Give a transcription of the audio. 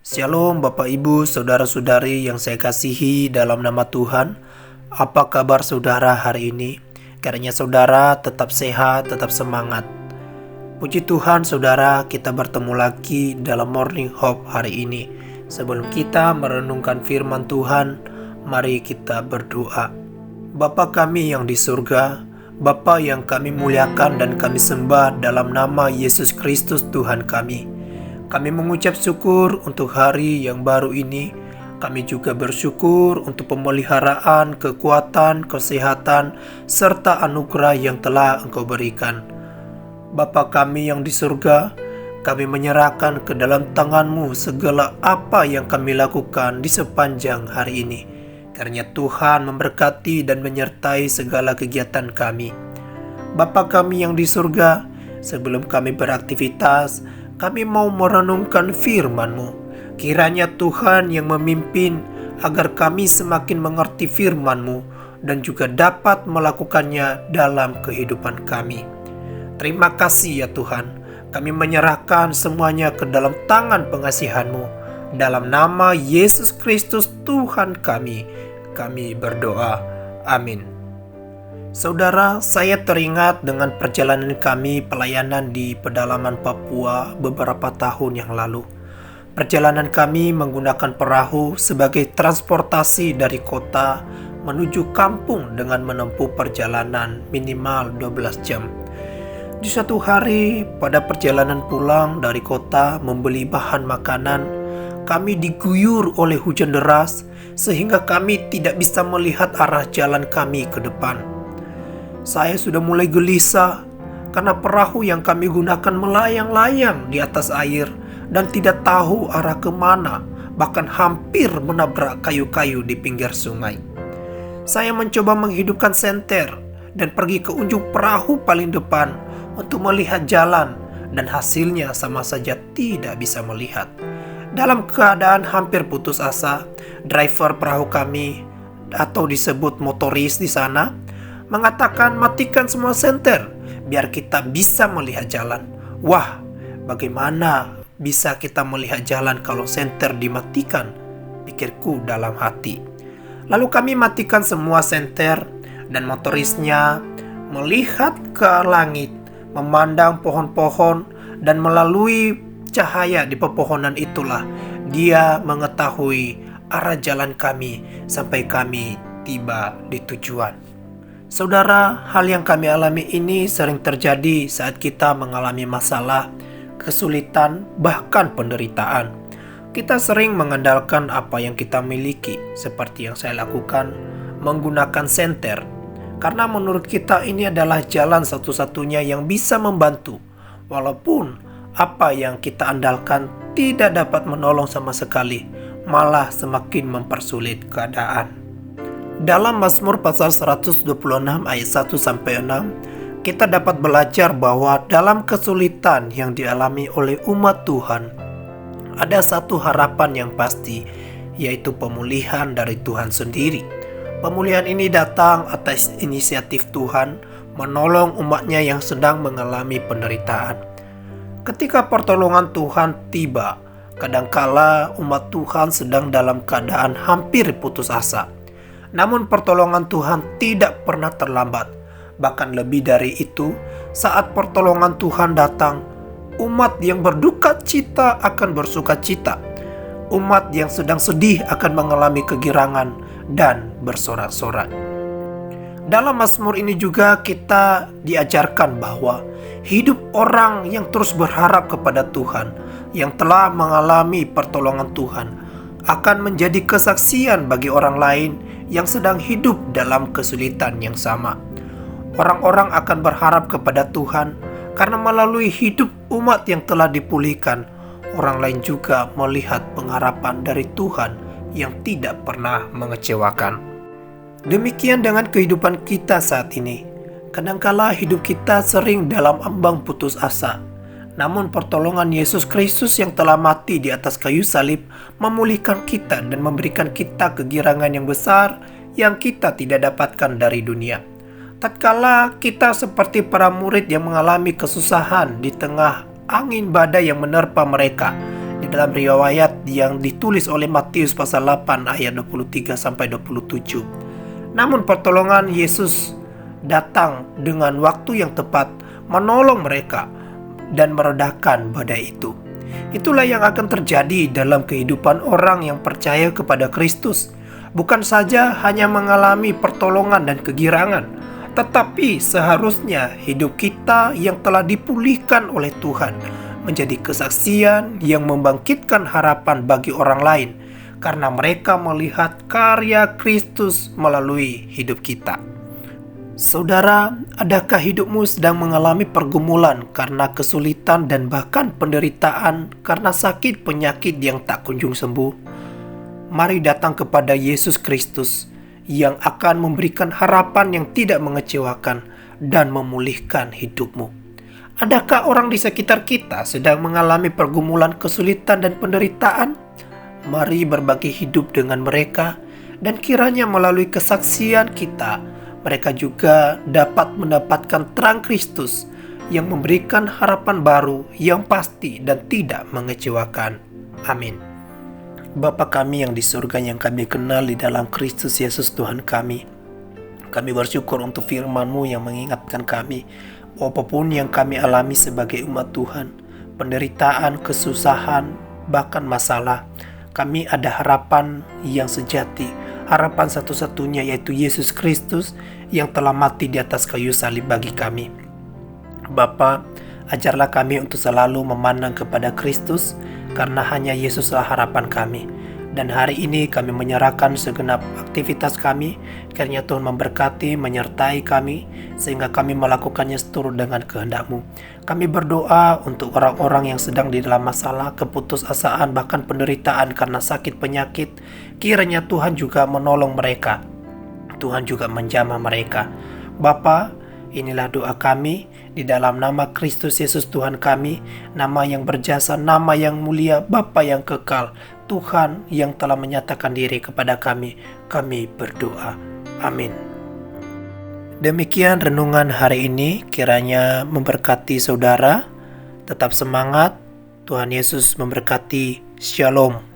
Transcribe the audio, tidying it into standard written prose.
Shalom Bapak Ibu, Saudara-saudari yang saya kasihi dalam nama Tuhan. Apa kabar saudara hari ini? Kiranya saudara tetap sehat, tetap semangat. Puji Tuhan saudara, kita bertemu lagi dalam Morning Hope hari ini. Sebelum kita merenungkan firman Tuhan, mari kita berdoa. Bapa kami yang di surga, Bapa yang kami muliakan dan kami sembah dalam nama Yesus Kristus Tuhan kami. Kami mengucap syukur untuk hari yang baru ini. Kami juga bersyukur untuk pemeliharaan, kekuatan, kesehatan, serta anugerah yang telah Engkau berikan. Bapa kami yang di surga, kami menyerahkan ke dalam tangan-Mu segala apa yang kami lakukan di sepanjang hari ini. Karena Tuhan memberkati dan menyertai segala kegiatan kami. Bapa kami yang di surga, sebelum kami beraktivitas, kami mau merenungkan firman-Mu. Kiranya Tuhan yang memimpin agar kami semakin mengerti firman-Mu dan juga dapat melakukannya dalam kehidupan kami. Terima kasih ya Tuhan. Kami menyerahkan semuanya ke dalam tangan pengasihan-Mu. Dalam nama Yesus Kristus Tuhan kami berdoa. Amin. Saudara, saya teringat dengan perjalanan kami pelayanan di pedalaman Papua beberapa tahun yang lalu. Perjalanan kami menggunakan perahu sebagai transportasi dari kota menuju kampung dengan menempuh perjalanan minimal 12 jam. Di suatu hari pada perjalanan pulang dari kota membeli bahan makanan, kami diguyur oleh hujan deras sehingga kami tidak bisa melihat arah jalan kami ke depan. Saya sudah mulai gelisah karena perahu yang kami gunakan melayang-layang di atas air dan tidak tahu arah kemana, bahkan hampir menabrak kayu-kayu di pinggir sungai. Saya mencoba menghidupkan senter dan pergi ke ujung perahu paling depan untuk melihat jalan, dan hasilnya sama saja tidak bisa melihat. Dalam keadaan hampir putus asa, driver perahu kami atau disebut motoris di sana mengatakan matikan semua senter biar kita bisa melihat jalan. Wah, bagaimana bisa kita melihat jalan kalau senter dimatikan? Pikirku dalam hati. Lalu kami matikan semua senter dan motorisnya melihat ke langit, memandang pohon-pohon, dan melalui cahaya di pepohonan itulah dia mengetahui arah jalan kami sampai kami tiba di tujuan. Saudara, hal yang kami alami ini sering terjadi saat kita mengalami masalah, kesulitan, bahkan penderitaan. Kita sering mengandalkan apa yang kita miliki, seperti yang saya lakukan, menggunakan senter. Karena menurut kita ini adalah jalan satu-satunya yang bisa membantu, walaupun apa yang kita andalkan tidak dapat menolong sama sekali, malah semakin mempersulit keadaan. Dalam Mazmur pasal 126 ayat 1-6, kita dapat belajar bahwa dalam kesulitan yang dialami oleh umat Tuhan, ada satu harapan yang pasti, yaitu pemulihan dari Tuhan sendiri. Pemulihan ini datang atas inisiatif Tuhan menolong umatnya yang sedang mengalami penderitaan. Ketika pertolongan Tuhan tiba, kadangkala umat Tuhan sedang dalam keadaan hampir putus asa. Namun pertolongan Tuhan tidak pernah terlambat. Bahkan lebih dari itu, saat pertolongan Tuhan datang, umat yang berduka cita akan bersuka cita. Umat yang sedang sedih akan mengalami kegirangan dan bersorak-sorak. Dalam Mazmur ini juga kita diajarkan bahwa hidup orang yang terus berharap kepada Tuhan, yang telah mengalami pertolongan Tuhan, akan menjadi kesaksian bagi orang lain yang sedang hidup dalam kesulitan yang sama. Orang-orang akan berharap kepada Tuhan karena melalui hidup umat yang telah dipulihkan, orang lain juga melihat pengharapan dari Tuhan yang tidak pernah mengecewakan. Demikian dengan kehidupan kita saat ini. Kadangkala hidup kita sering dalam ambang putus asa. Namun pertolongan Yesus Kristus yang telah mati di atas kayu salib memulihkan kita dan memberikan kita kegirangan yang besar yang kita tidak dapatkan dari dunia. Tatkala kita seperti para murid yang mengalami kesusahan di tengah angin badai yang menerpa mereka, di dalam riwayat yang ditulis oleh Matius pasal 8 ayat 23 sampai 27. Namun pertolongan Yesus datang dengan waktu yang tepat, menolong mereka dan meredakan badai itu. Itulah yang akan terjadi dalam kehidupan orang yang percaya kepada Kristus. Bukan saja hanya mengalami pertolongan dan kegirangan, tetapi seharusnya hidup kita yang telah dipulihkan oleh Tuhan menjadi kesaksian yang membangkitkan harapan bagi orang lain, karena mereka melihat karya Kristus melalui hidup kita. Saudara, adakah hidupmu sedang mengalami pergumulan karena kesulitan dan bahkan penderitaan karena sakit penyakit yang tak kunjung sembuh? Mari datang kepada Yesus Kristus yang akan memberikan harapan yang tidak mengecewakan dan memulihkan hidupmu. Adakah orang di sekitar kita sedang mengalami pergumulan, kesulitan, dan penderitaan? Mari berbagi hidup dengan mereka, dan kiranya melalui kesaksian kita, mereka juga dapat mendapatkan terang Kristus yang memberikan harapan baru yang pasti dan tidak mengecewakan. Amin. Bapa kami yang di surga, yang kami kenal di dalam Kristus Yesus Tuhan kami bersyukur untuk firman-Mu yang mengingatkan kami, apapun yang kami alami sebagai umat Tuhan, penderitaan, kesusahan, bahkan masalah, kami ada harapan yang sejati, harapan satu-satunya, yaitu Yesus Kristus yang telah mati di atas kayu salib bagi kami. Bapa, ajarlah kami untuk selalu memandang kepada Kristus, karena hanya Yesuslah harapan kami. Dan hari ini kami menyerahkan segenap aktivitas kami, kiranya Tuhan memberkati, menyertai kami, sehingga kami melakukannya seturut dengan kehendak-Mu. Kami berdoa untuk orang-orang yang sedang di dalam masalah, keputusasaan, bahkan penderitaan karena sakit penyakit. Kiranya Tuhan juga menolong mereka, Tuhan juga menjamah mereka. Bapa, inilah doa kami di dalam nama Kristus Yesus Tuhan kami, nama yang berjasa, nama yang mulia, Bapa yang kekal, Tuhan yang telah menyatakan diri kepada kami berdoa. Amin. Demikian renungan hari ini, kiranya memberkati saudara. Tetap semangat, Tuhan Yesus memberkati. Shalom.